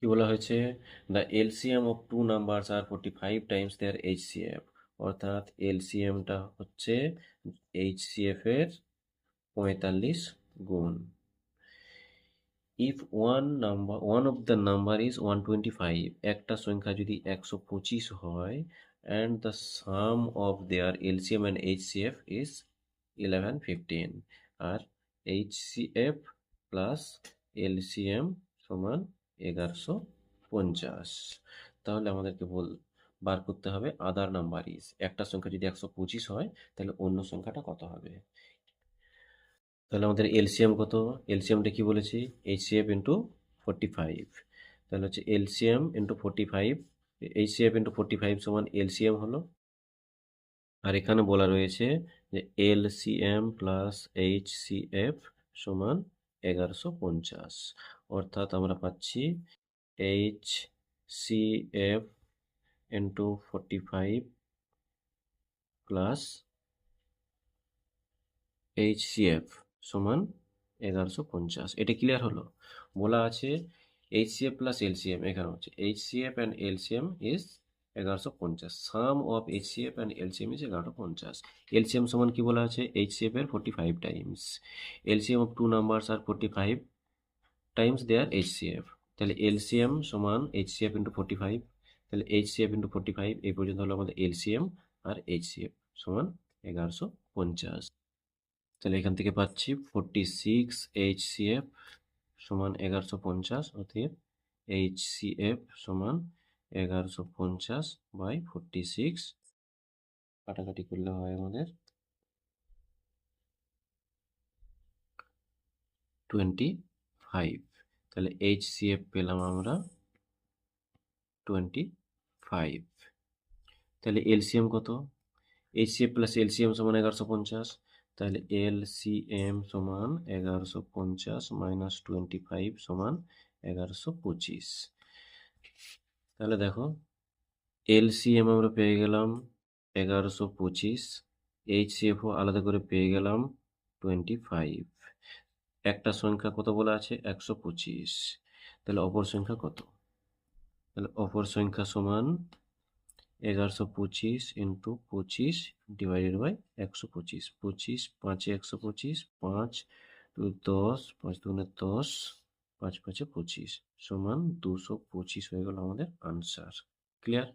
কি বলা হয়েছে, the LCM of two numbers are 45 times their HCF, অর্থাৎ এলসিএমটা হচ্ছে এইচসিএফ এর 45 গুণ। If one of the number is 125, একটা সংখ্যা যদি 125 হয়, and the sum of their LCM and HCF is 1115, আর এইচসিএফ প্লাস এলসিএম সমান 1150, তাহলে আমাদেরকে বার করতে হবে আদার নাম্বার ইজ, একটা সংখ্যা যদি 125 হয় তাহলে অন্য সংখ্যাটা কত হবে। তাহলে আমাদের এলসিএম কত, এলসিএমটা কি বলেছি, এইচসিএফ ইন্টু 45, তাহলে হচ্ছে এলসিএম ইন্টু 45, এইচসিএফ ইন্টু 45 সমান এলসিএম হলো, আর এখানে বলা রয়েছে যে এলসিএম প্লাস এইচসিএফ সমান 1150, অর্থাৎ আমরা পাচ্ছি এইচসিএফ ইন্টু 45 প্লাস এইচসিএফ সমান 1150। এটা ক্লিয়ার হলো। বলা আছে এইচসিএফ প্লাস এলসিএম, এখানে হচ্ছে HCF and LCM is 1150, sum of HCF and LCM is 1150। LCM সমান কি বলা আছে, এইচসিএফ এর 45 times, LCM of two numbers are 45 times their HCF, তাহলে এলসিএম সমান এইচসিএফ ইন্টু 45, তাহলে এইচসিএফ ইন্টু 45 এই পর্যন্ত হলো আমাদের এলসিএম, আর এইচসিএফ সমান 1150। তাহলে এখান থেকে পাচ্ছি 46 এইচসিএফ সমান 1150, অতএব এইচসিএফ সমান 1150 বাই 46, কাটাকাটি করলে হয় আমাদের 25, তাহলে এইচসিএফ পেলাম আমরা 25। তাহলে এলসিএম কত, এইচসিএফ প্লাস এলসিএম সমান 1150, তাহলে এলসিএম সমান 1150 মাইনাস 25 সমান 1125। তাহলে দেখো এলসিএম আমরা পেয়ে গেলাম 1125, এইচসিএফও আলাদা করে পেয়ে গেলাম 25, একটা সংখ্যা কত বলা আছে 125, তাহলে অপর সংখ্যা কত, তাহলে অপর সংখ্যা সমান 1125 ইন্টু 25 ডিভাইডেড বাই 125, 25 5 125, 5 2 10, 5 2 10, 5 5 25 সমান 225 হয়ে গেল আমাদের আনসার। ক্লিয়ার?